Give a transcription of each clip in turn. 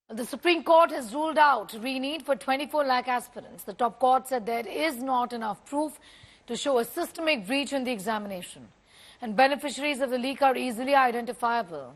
The Supreme Court has ruled out re-need for 24 lakh aspirants. The top court said there is not enough proof to show a systemic breach in the examination, and beneficiaries of the leak are easily identifiable.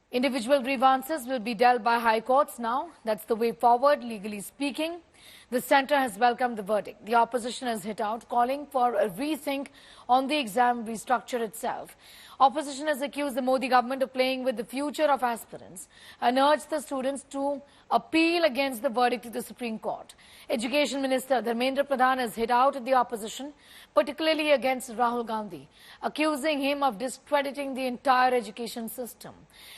Individual grievances will be dealt by high courts now. That's the way forward, legally speaking. The centre has welcomed the verdict. The opposition has hit out, calling for a rethink on the exam restructure itself. Opposition has accused the Modi government of playing with the future of aspirants and urged the students to appeal against the verdict to the Supreme Court. Education Minister Dharmendra Pradhan has hit out at the opposition, particularly against Rahul Gandhi, accusing him of discrediting the entire education system,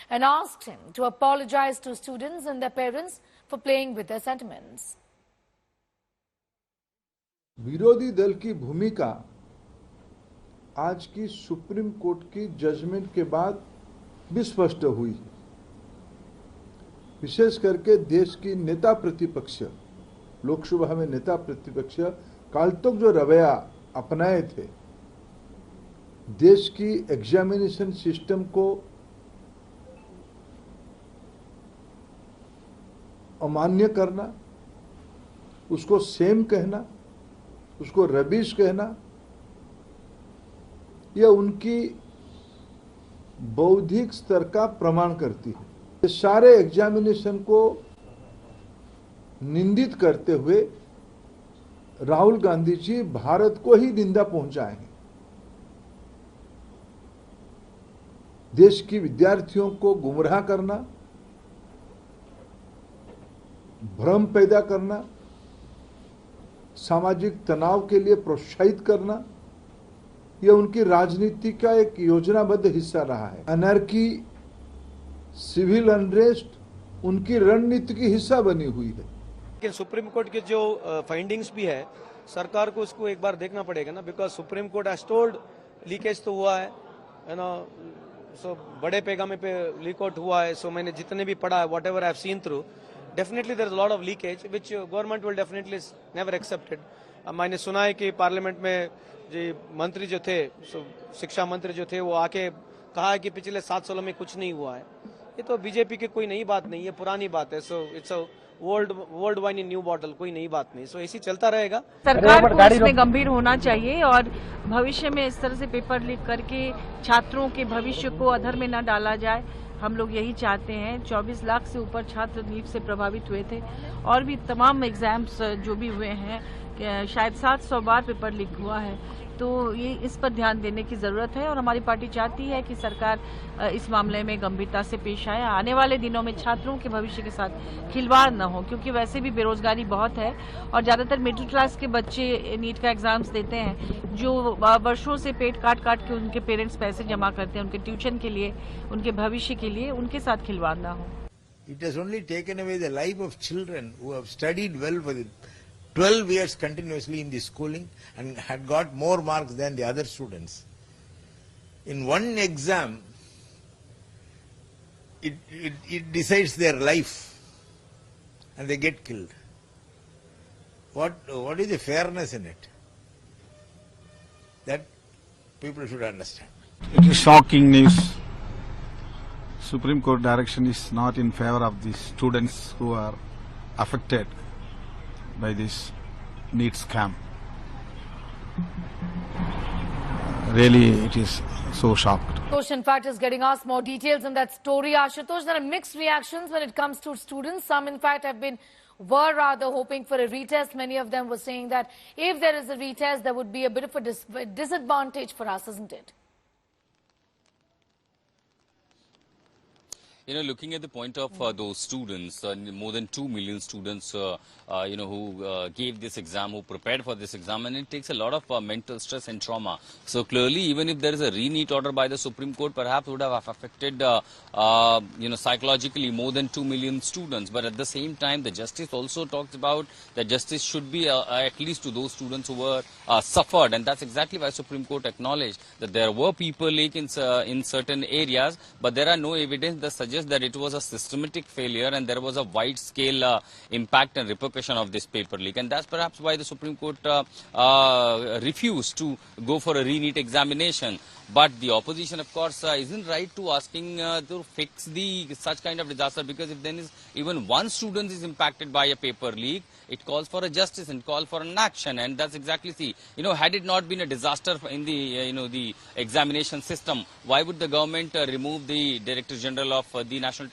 and asked him to apologize to students and their parents for playing with their sentiments. विरोधी दल की भूमिका आज की supreme court की judgement के बाद भी स्पष्ट हुई। विशेष करके देश की नेता प्रतिपक्ष, लोकसभा में नेता प्रतिपक्ष काल तक जो रवैया अपनाए थे, देश की एग्जामिनेशन सिस्टम को अमान्य करना, उसको सेम कहना, उसको रबिश कहना, यह उनकी बौद्धिक स्तर का प्रमाण करती है। ये सारे एग्जामिनेशन को निंदित करते हुए राहुल गांधी जी भारत को ही निंदा पहुंचाए हैं। देश की विद्यार्थियों को गुमराह करना, भ्रम पैदा करना, सामाजिक तनाव के लिए प्रोत्साहित करना, यह उनकी राजनीति का एक योजनाबद्ध हिस्सा रहा है। अनर्की, सिविल अनरेस्ट उनकी रणनीति की हिस्सा बनी हुई है। लेकिन सुप्रीम कोर्ट के जो फाइंडिंग्स भी है, सरकार को इसको एक बार देखना पड़ेगा ना, because supreme court has told leakage तो हुआ है ना, सो बड़े पैमाने पे लीक आउट हुआ है। सो मैंने जितने भी पढ़ा है, what ever I have seen through, definitely there is a lot of leakage which government will definitely never accepted. मैंने सुना है कि पार्लियामेंट में जो मंत्री जो थे, शिक्षा मंत्री जो थे, वो आके कहा है कि पिछले 7 सालों में कुछ नहीं हुआ है। ये तो बीजेपी की कोई नई बात नहीं है, पुरानी बात है। So it's a world wine in new bottle, कोई नई बात नहीं। सो ऐसी चलता रहेगा। सरकार को इसमें गंभीर होना चाहिए और भविष्य में इस तरह से पेपर लीक करके छात्रों के भविष्य को अधर में न डाला जाए। हम लोग यही चाहते हैं। 24 लाख से ऊपर छात्र नीट से प्रभावित हुए थे और भी तमाम एग्जाम्स जो भी हुए हैं, शायद 700 बार पेपर लीक हुआ है। तो ये इस पर ध्यान देने की जरूरत है और हमारी पार्टी चाहती है कि सरकार इस मामले में गंभीरता से पेश आए। आने वाले दिनों में छात्रों के भविष्य के साथ खिलवाड़ न हो, क्योंकि वैसे भी बेरोजगारी बहुत है और ज्यादातर मिडिल क्लास के बच्चे नीट का एग्जाम्स देते हैं, जो वर्षों से पेट काट काट के उनके पेरेंट्स पैसे जमा करते हैं उनके ट्यूशन के लिए, उनके भविष्य के लिए, उनके साथ खिलवाड़ न हो। It has only taken away the life of children who have studied well for 12 years continuously in the schooling and had got more marks than the other students. In one exam, it decides their life and they get killed. What is the fairness in it? That people should understand. It is shocking news. Supreme Court direction is not in favor of the students who are affected by this NEET scam. Really, it is so shocked. Ashutosh, in fact, is getting us more details on that story. Ashutosh, there are mixed reactions when it comes to students. Some, in fact, were rather hoping for a retest. Many of them were saying that if there is a retest, there would be a bit of a disadvantage for us, isn't it? You know, looking at the point of those students, more than 2 million students, you know, who gave this exam, who prepared for this exam, and it takes a lot of mental stress and trauma. So clearly, even if there is a re-NEET order by the Supreme Court, perhaps would have affected, you know, psychologically more than 2 million students. But at the same time, the justice also talks about that justice should be at least to those students who were suffered, and that's exactly why Supreme Court acknowledged that there were people leak in certain areas, but there are no evidence that suggests that it was a systematic failure and there was a wide-scale impact and repercussion of this paper leak. And that's perhaps why the Supreme Court refused to go for a re-NEET examination. But the opposition, of course, isn't right to asking to fix the such kind of disaster, because if then is even one student is impacted by a paper leak, it calls for a justice and call for an action. And that's exactly had it not been a disaster in the the examination system, why would the government remove the Director General of the National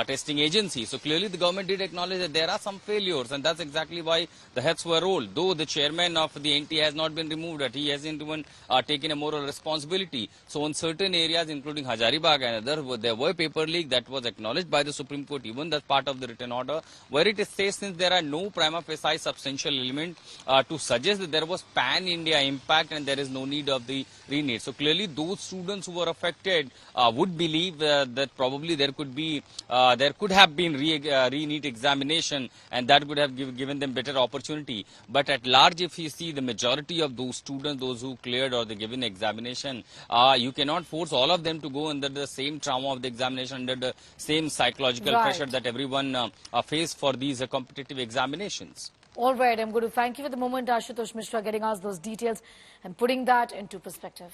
Testing Agency? So clearly the government did acknowledge that there are some failures, and that's exactly why the heads were rolled. Though the chairman of the NT has not been removed, that he hasn't even taken a moral responsibility. So in certain areas, including Hazaribagh and other, there were paper leak that was acknowledged by the Supreme Court, even that's part of the written order, where it says since there are no prima facie substantial element to suggest that there was pan-India impact and there is no need of the re-NEET. So clearly those students who were affected would believe that probably there could have been re-NEET examination, and that would have given them better opportunity. But at large, if you see the majority of those students, those who cleared or the given examination, you cannot force all of them to go under the same trauma of the examination, under the same psychological pressure that everyone face for these competitive examinations. All right, I'm going to thank you for the moment, Ashutosh Mishra, getting us those details and putting that into perspective.